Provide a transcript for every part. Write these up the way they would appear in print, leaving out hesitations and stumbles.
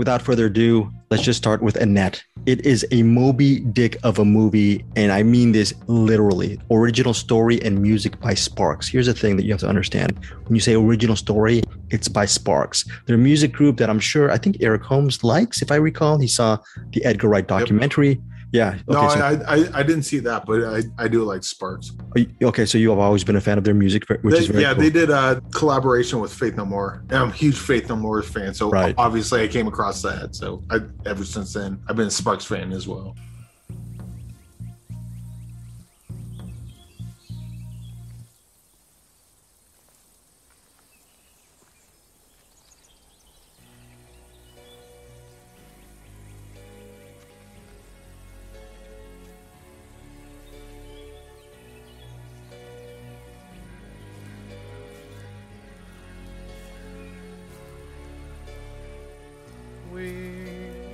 without further ado, let's just start with Annette. It is a Moby Dick of a movie, and I mean this literally. Original story and music by Sparks. Here's the thing that you have to understand. When you say original story, it's by Sparks. They're a music group that I think Eric Holmes likes, if I recall. He saw the Edgar Wright documentary. Yep. Yeah. Okay, no, I didn't see that, but I do like Sparks. Okay, so you have always been a fan of their music, which is very cool. They did a collaboration with Faith No More. And I'm a huge Faith No More fan, so obviously I came across that. So ever since then, I've been a Sparks fan as well.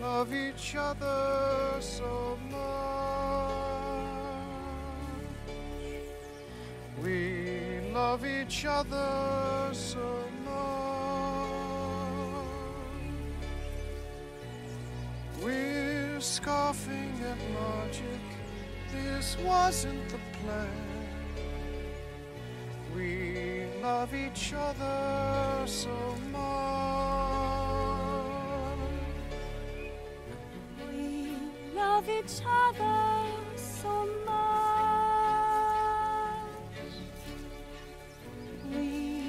Love each other so much. We love each other so much. We're scoffing at logic. This wasn't the plan. We love each other so much. Love each other so much. We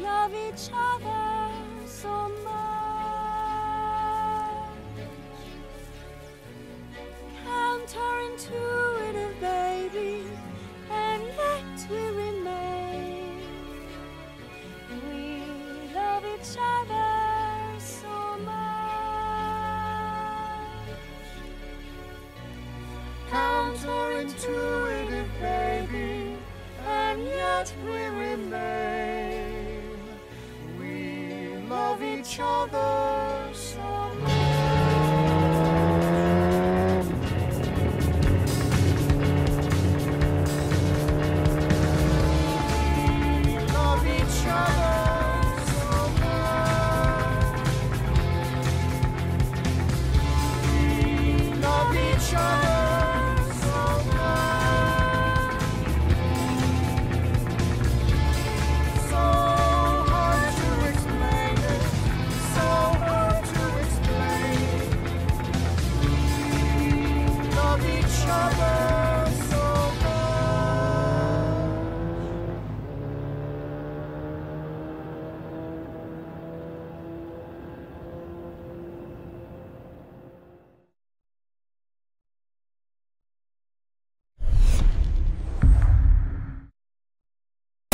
love each other so much. Counterintuitive, baby, and yet we remain. We love each other so much. Counterintuitive, baby, and yet we remain. We love each other so much. We love each other so much. We love each other.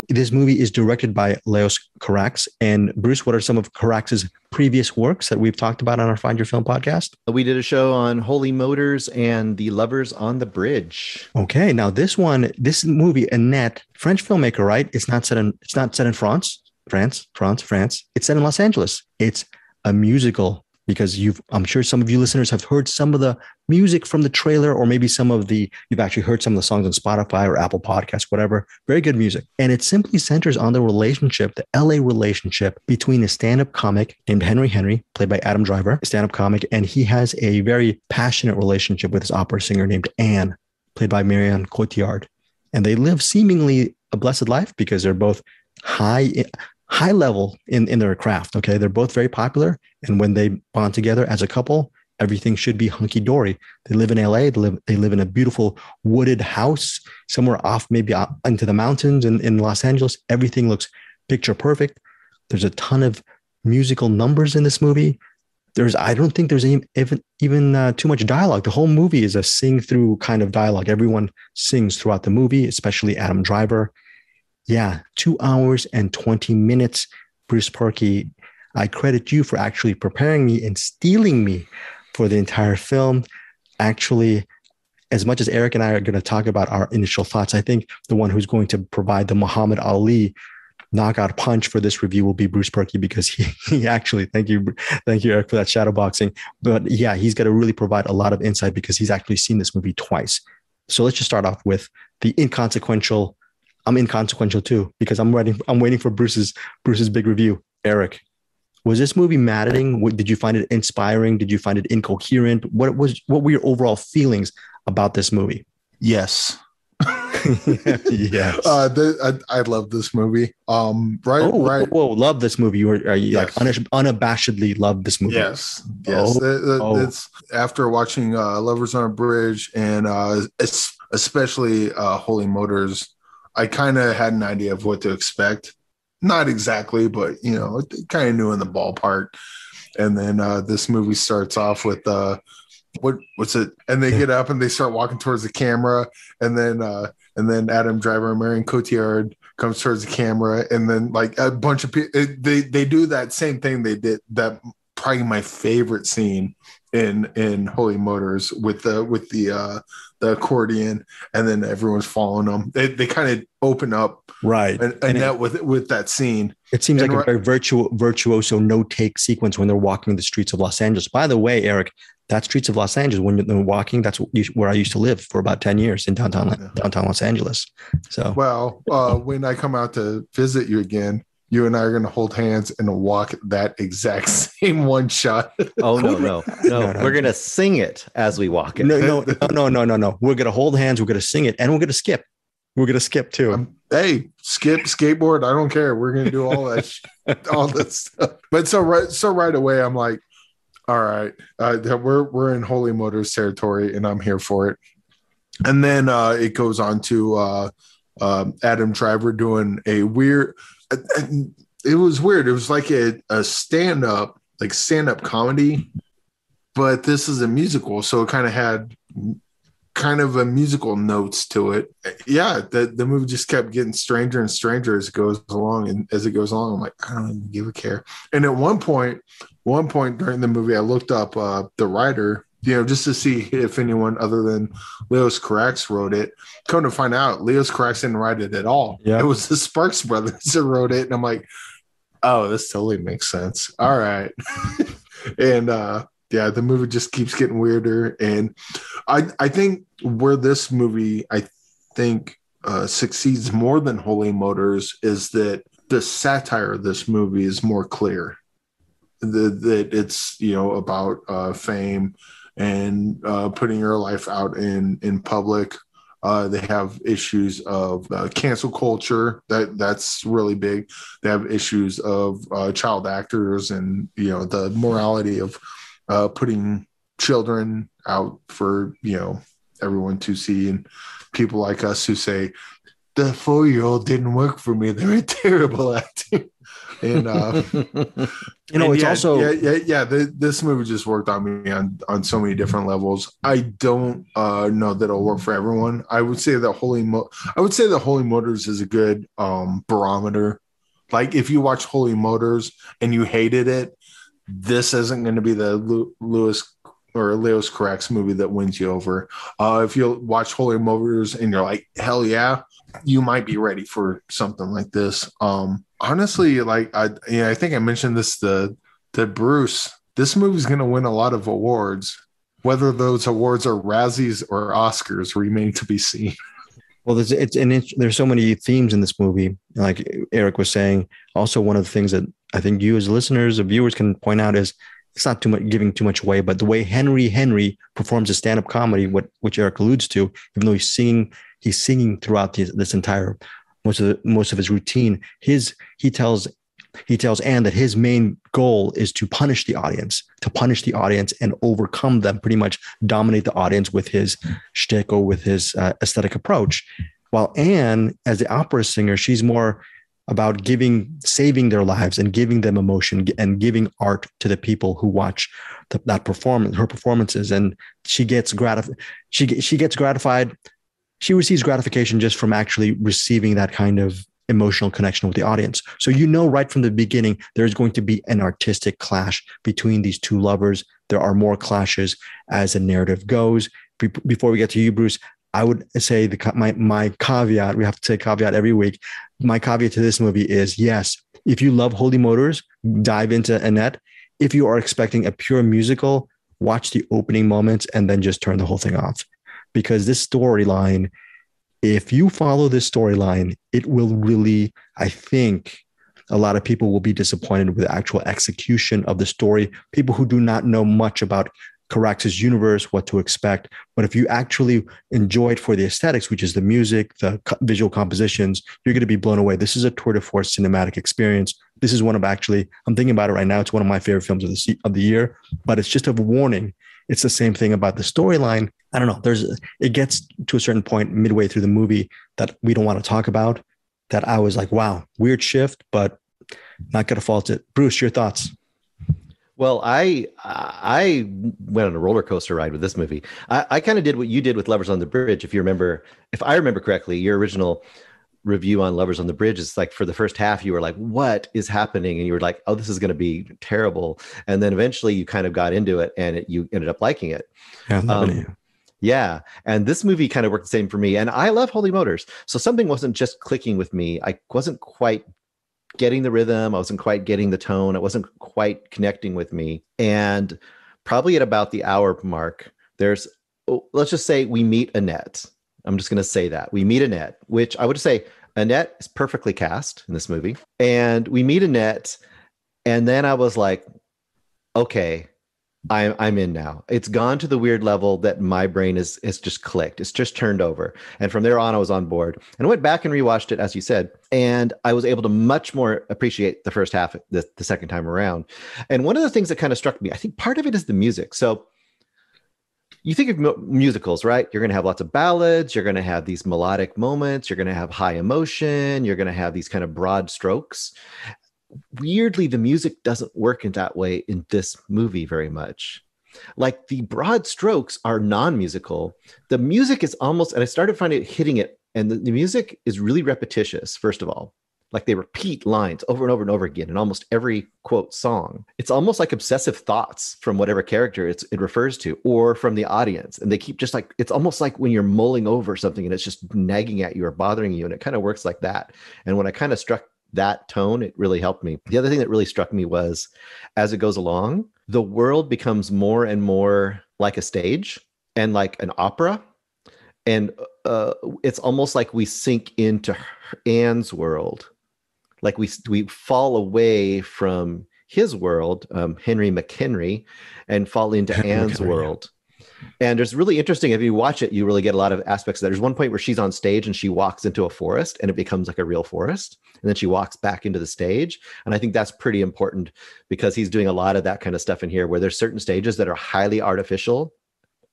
This movie is directed by Leos Carax. And Bruce, what are some of Carax's previous works that we've talked about on our Find Your Film podcast? We did a show on Holy Motors and The Lovers on the Bridge. Okay, now this movie, Annette, French filmmaker, right? It's not set in France. France. It's set in Los Angeles. It's a musical because I'm sure some of you listeners have heard some of the music from the trailer, or maybe you've actually heard some of the songs on Spotify or Apple Podcasts, whatever. Very good music. And it simply centers on the LA relationship between a stand-up comic named Henry, played by Adam Driver, a stand-up comic, and he has a very passionate relationship with his opera singer named Anne, played by Marion Cotillard. And they live seemingly a blessed life because they're both high level in their craft. Okay. They're both very popular. And when they bond together as a couple, everything should be hunky-dory. They live in LA. They live in a beautiful wooded house somewhere off, maybe out into the mountains in Los Angeles. Everything looks picture perfect. There's a ton of musical numbers in this movie. I don't think there's even too much dialogue. The whole movie is a sing-through kind of dialogue. Everyone sings throughout the movie, especially Adam Driver. Yeah, 2 hours and 20 minutes. Bruce Purkey, I credit you for actually preparing me and stealing me for the entire film. Actually, as much as Eric and I are going to talk about our initial thoughts, I think the one who's going to provide the Muhammad Ali knockout punch for this review will be Bruce Purkey, because he actually, thank you, Eric, for that shadow boxing. But yeah, he's going to really provide a lot of insight because he's actually seen this movie twice. So let's just start off with the inconsequential. I'm inconsequential too, because I'm waiting for Bruce's big review. Eric, Was this movie maddening? Did you find it inspiring? Did you find it incoherent? What were your overall feelings about this movie? Yes. Yes. I love this movie. Right. Whoa, love this movie. Are you Yes. like unabashedly love this movie? Yes. It's after watching Lovers on a Bridge and especially Holy Motors, I kind of had an idea of what to expect. Not exactly, but kind of knew in the ballpark. And then this movie starts off with what's it? And they get up and they start walking towards the camera, and then Adam Driver and Marion Cotillard comes towards the camera, and then like a bunch of people, they do that same thing they did. That probably my favorite scene in Holy Motors with the accordion, and then everyone's following them. They kind of open up Annette with that scene. It seems like a very virtuoso no-take sequence when they're walking the streets of Los Angeles. By the way, Eric, that streets of Los Angeles, when you're walking, that's where I used to live for about 10 years in downtown Los Angeles. So, well, when I come out to visit you again, you and I are going to hold hands and walk that exact same one shot. Oh, no. We're going to sing it as we walk it. No. We're going to hold hands. We're going to sing it, and we're going to skip. We're going to skip too. Hey, skip, skateboard. I don't care. We're going to do all that, all that stuff. But so right away, I'm like, all right, we're in Holy Motors territory, and I'm here for it. And then it goes on to Adam Driver doing a weird. It was weird. It was like a stand-up comedy, but this is a musical, so it kind of had a musical notes to it. Yeah, the movie just kept getting stranger and stranger as it goes along, and as it goes along, I'm like, I don't even give a care. And at one point during the movie, I looked up the writer, just to see if anyone other than Leos Carax wrote it. Come to find out, Leos Carax didn't write it at all. Yeah. It was the Sparks brothers that wrote it. And I'm like, oh, this totally makes sense. All right. And the movie just keeps getting weirder. And I think where this movie, succeeds more than Holy Motors is that the satire of this movie is more clear. That it's, about fame and putting your life out in public. They have issues of cancel culture. That's really big. They have issues of child actors and, the morality of putting children out for, everyone to see, and people like us who say, the 4-year-old didn't work for me. They're a terrible actor. And it's also this movie just worked on me on so many different levels. I don't know that it'll work for everyone. I would say that Holy Motors is a good barometer. Like if you watch Holy Motors and you hated it, this isn't going to be the Leos Carax movie that wins you over. If you watch Holy Motors and you're like, hell yeah, you might be ready for something like this. Honestly, I think I mentioned this to Bruce. This movie's going to win a lot of awards. Whether those awards are Razzies or Oscars remain to be seen. Well, there's so many themes in this movie. Like Eric was saying, also one of the things that I think you as listeners or viewers can point out is it's not giving too much away, but the way Henry performs a stand-up comedy, which Eric alludes to, even though he's singing throughout this entire most of his routine. He tells Anne that his main goal is to punish the audience and overcome them, pretty much dominate the audience with his shtick or with his aesthetic approach. While Anne, as the opera singer, she's more about saving their lives and giving them emotion and giving art to the people who watch her performances. And she gets gratified. She receives gratification just from actually receiving that kind of emotional connection with the audience. So right from the beginning, there's going to be an artistic clash between these two lovers. There are more clashes as the narrative goes. Before we get to you, Bruce, I would say my caveat, we have to say caveat every week. My caveat to this movie is, yes, if you love Holy Motors, dive into Annette. If you are expecting a pure musical, watch the opening moments and then just turn the whole thing off. Because this storyline, if you follow this storyline, it will really, I think, A lot of people will be disappointed with the actual execution of the story. People who do not know much about Carax's universe, what to expect. But if you actually enjoy it for the aesthetics, which is the music, the visual compositions, you're going to be blown away. This is a tour de force cinematic experience. This is one of actually, I'm thinking about it right now. It's one of my favorite films of the year, but it's just a warning. It's the same thing about the storyline. I don't know. It gets to a certain point midway through the movie that we don't want to talk about, that I was like, wow, weird shift, but not going to fault it. Bruce, your thoughts? Well, I went on a roller coaster ride with this movie. I kind of did what you did with Lovers on the Bridge. If I remember correctly, your original review on Lovers on the Bridge is like, for the first half, you were like, what is happening? And you were like, oh, this is going to be terrible. And then eventually you kind of got into it and you ended up liking it. Yeah, yeah. And this movie kind of worked the same for me. And I love Holy Motors. So something wasn't just clicking with me. I wasn't quite getting the rhythm. I wasn't quite getting the tone. It wasn't quite connecting with me. And probably at about the hour mark, let's just say we meet Annette. I'm just going to say that. We meet Annette, which I would say Annette is perfectly cast in this movie. And we meet Annette. And then I was like, okay, I'm in now. It's gone to the weird level that my brain is just clicked. It's just turned over. And from there on, I was on board and I went back and rewatched it, as you said. And I was able to much more appreciate the first half the second time around. And one of the things that kind of struck me, I think part of it is the music. So you think of musicals, right? You're going to have lots of ballads. You're going to have these melodic moments. You're going to have high emotion. You're going to have these kind of broad strokes. Weirdly, the music doesn't work in that way in this movie very much. Like, the broad strokes are non-musical. The music is almost, and I started finding it hitting it, and the music is really repetitious, first of all. Like, they repeat lines over and over and over again in almost every quote song. It's almost like obsessive thoughts from whatever character it refers to, or from the audience. And they keep just like, it's almost like when you're mulling over something and it's just nagging at you or bothering you. And it kind of works like that. And when I kind of struck that tone, it really helped me. The other thing that really struck me was, as it goes along, the world becomes more and more like a stage and like an opera. And it's almost like we sink into Anne's world. Like we fall away from his world, Henry McHenry, and fall into Anne's world. And it's really interesting. If you watch it, you really get a lot of aspects of that. There's one point where she's on stage and she walks into a forest and it becomes like a real forest. And then she walks back into the stage. And I think that's pretty important because he's doing a lot of that kind of stuff in here, where there's certain stages that are highly artificial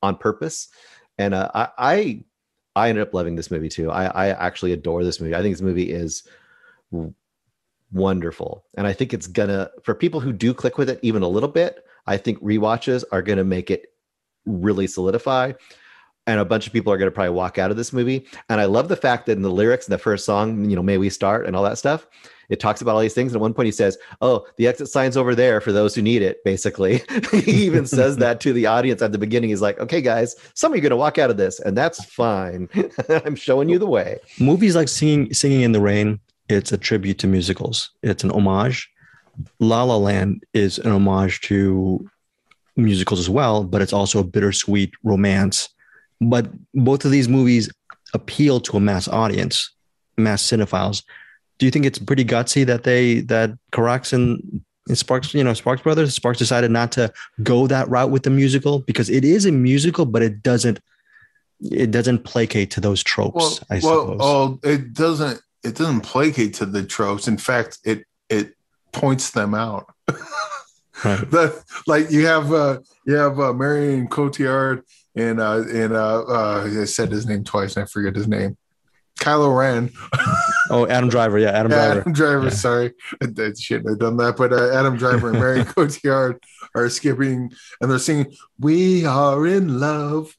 on purpose. And I ended up loving this movie too. I actually adore this movie. I think this movie is wonderful. And I think it's gonna, for people who do click with it even a little bit, I think rewatches are gonna make it really solidify. And a bunch of people are going to probably walk out of this movie. And I love the fact that in the lyrics in the first song, May We Start and all that stuff, it talks about all these things. And at one point he says, oh, the exit sign's over there for those who need it, basically. He even says that to the audience at the beginning. He's like, okay, guys, some of you are going to walk out of this, and that's fine. I'm showing you the way. Movies like Singing in the Rain, it's a tribute to musicals. It's an homage. La La Land is an homage to musicals as well, but it's also a bittersweet romance. But both of these movies appeal to a mass audience, mass cinephiles. Do you think it's pretty gutsy that Carax and Sparks Brothers, Sparks decided not to go that route with the musical, because it is a musical, but it doesn't placate to those tropes, I suppose. It doesn't placate to the tropes. In fact, it points them out. Right. Like you have Marion Cotillard and I said his name twice and I forget his name. Kylo Ren. Oh, Adam Driver. Yeah, Adam Driver. Yeah. Sorry, I shouldn't have done that. But Adam Driver and Marion Cotillard are skipping and they're singing "We Are in Love,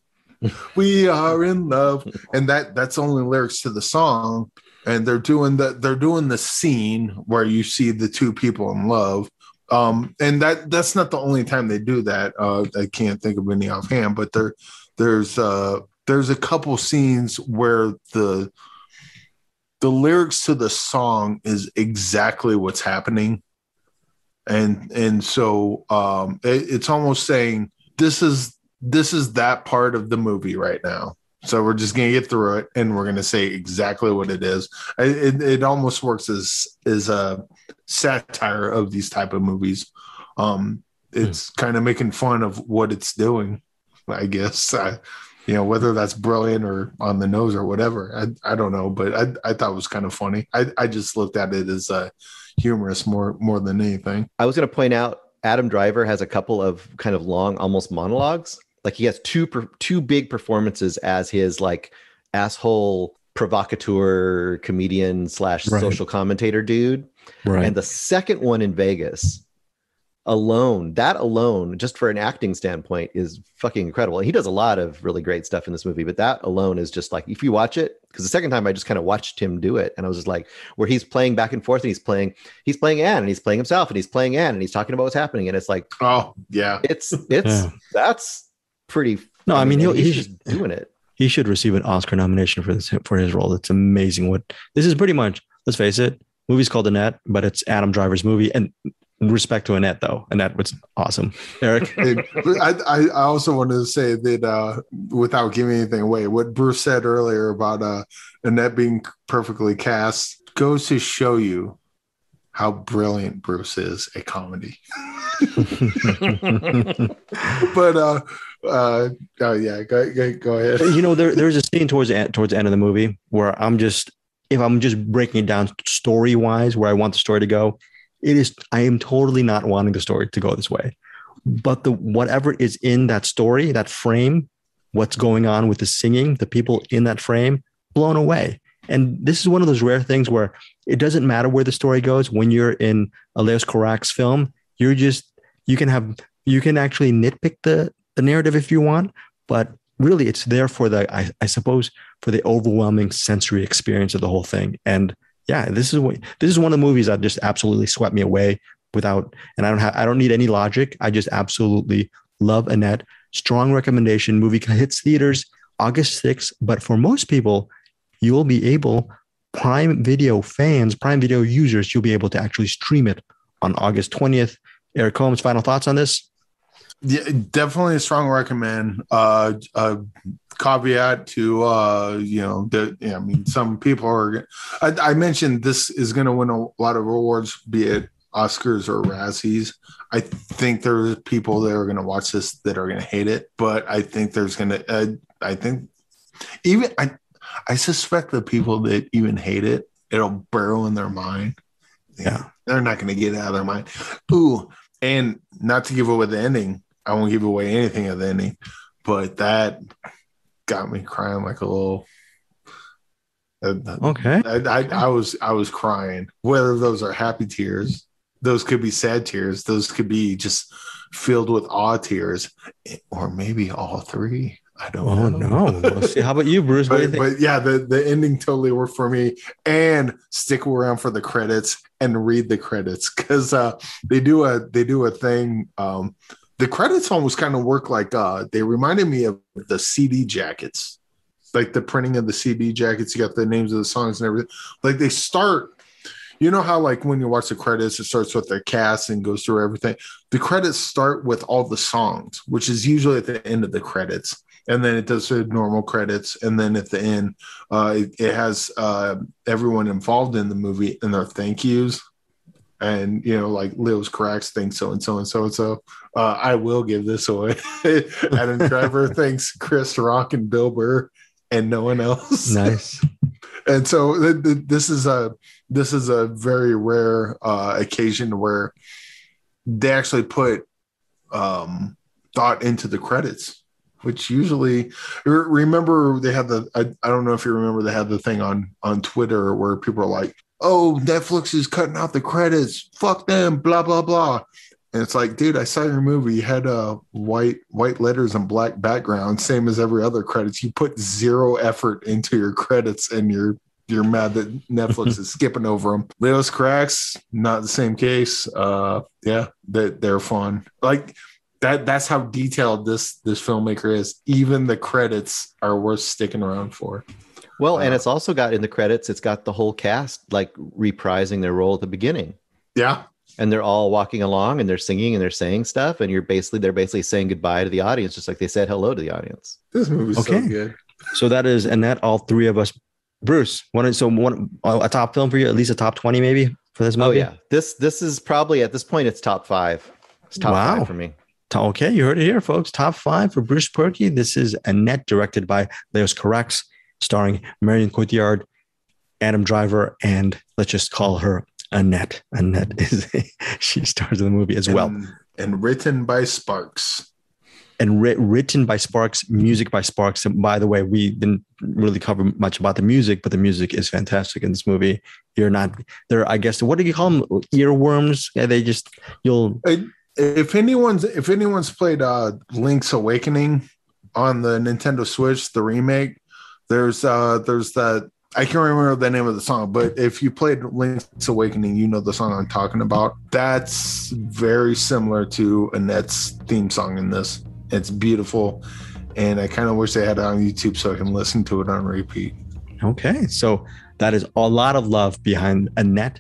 We Are in Love," and that's only lyrics to the song. And they're doing the scene where you see the two people in love. And that's not the only time they do that. I can't think of any offhand, but there's a couple scenes where the lyrics to the song is exactly what's happening, and so it's almost saying this is that part of the movie right now. So we're just gonna get through it, and we're gonna say exactly what it is. It almost works as a satire of these type of movies. It's kind of making fun of what it's doing, I guess. Whether that's brilliant or on the nose or whatever, I don't know, but I thought it was kind of funny. I just looked at it as humorous more than anything. I was going to point out Adam Driver has a couple of kind of long, almost monologues. Like he has two big performances as his like asshole provocateur comedian / social commentator dude. Right. And the second one in Vegas alone, just for an acting standpoint, is fucking incredible. And he does a lot of really great stuff in this movie, but that alone is just like, if you watch it, because the second time I just kind of watched him do it, and I was just like, where he's playing back and forth, and he's playing Anne, and he's playing himself, and he's playing Anne, and he's talking about what's happening, and it's like, oh yeah, it's that's pretty. No, I mean he's just doing it. He should receive an Oscar nomination for his role. It's amazing. What this is pretty much. Let's face it, movie's called Annette, but it's Adam Driver's movie, and respect to Annette, though. Annette was awesome. Eric? I also wanted to say that without giving anything away, what Bruce said earlier about Annette being perfectly cast goes to show you how brilliant Bruce is at comedy. But yeah, go ahead. There's a scene towards the end of the movie where if I'm just breaking it down story wise, where I want the story to go, I am totally not wanting the story to go this way, but whatever is in that story, that frame, what's going on with the singing, the people in that frame, blown away. And this is one of those rare things where it doesn't matter where the story goes. When you're in a Leos Carax film, you can actually nitpick the narrative if you want, but really it's there for I suppose for the overwhelming sensory experience of the whole thing. And yeah, this is one of the movies that just absolutely swept me away I don't need any logic. I just absolutely love Annette. Strong recommendation. Movie hits theaters August 6th, but for most people, you will be able, Prime Video fans, Prime Video users, you'll be able to actually stream it on August 20th. Eric Holmes, final thoughts on this? Yeah, definitely a strong recommend. Caveat to some people are. I mentioned this is going to win a lot of awards, be it Oscars or Razzies. I think there's people that are going to watch this that are going to hate it, but I think there's going to. I suspect the people that even hate it, it'll burrow in their mind. Yeah, they're not going to get it out of their mind. Ooh, and not to give away the ending. I won't give away anything of the ending, but that got me crying like a little. Okay. I was crying. Whether those are happy tears, those could be sad tears, those could be just filled with awe tears, or maybe all three. I don't know. No. Let's see. How about you, Bruce? But yeah, the ending totally worked for me. And stick around for the credits and read the credits, because they do a thing. The credits almost kind of work like they reminded me of the CD jackets, like the printing of the CD jackets. You got the names of the songs and everything. Like they start, you know how like when you watch the credits, it starts with the cast and goes through everything. The credits start with all the songs, which is usually at the end of the credits. And then it does the normal credits. And then at the end, it has everyone involved in the movie and their thank yous. And, like Leos Carax thanks so-and-so and so-and-so. I will give this away. Adam Driver thanks Chris Rock and Bill Burr and no one else. Nice. And so this is a very rare occasion where they actually put thought into the credits, which usually, remember they had I don't know if you remember, they had the thing on Twitter where people are like, oh, Netflix is cutting out the credits. Fuck them, blah, blah, blah. And it's like, dude, I saw your movie. You had white letters and black background, same as every other credits. You put zero effort into your credits, and you're mad that Netflix is skipping over them. Leos Carax, not the same case. Yeah, they're fun. Like that's how detailed this filmmaker is. Even the credits are worth sticking around for. Well, and it's also got in the credits, it's got the whole cast like reprising their role at the beginning. Yeah. And they're all walking along and they're singing and they're saying stuff. And they're basically saying goodbye to the audience, just like they said hello to the audience. This movie's so good. So that is Annette, all three of us. Bruce, a top film for you, at least a top 20 maybe for this movie? Oh yeah. This is probably at this point it's top 5. It's top 5 for me. Okay, you heard it here, folks. Top 5 for Bruce Purkey. This is Annette, directed by Leos Carax, starring Marion Cotillard, Adam Driver, and let's just call her Annette. Annette she stars in the movie as well. And written by Sparks. And written by Sparks, music by Sparks. And by the way, we didn't really cover much about the music, but the music is fantastic in this movie. You're not there. I guess, what do you call them? Earworms? Yeah, if anyone's played Link's Awakening on the Nintendo Switch, the remake, there's that, I can't remember the name of the song, but if you played Link's Awakening, you know the song I'm talking about. That's very similar to Annette's theme song in this. It's beautiful, and I kind of wish they had it on YouTube so I can listen to it on repeat. Okay, so that is a lot of love behind Annette,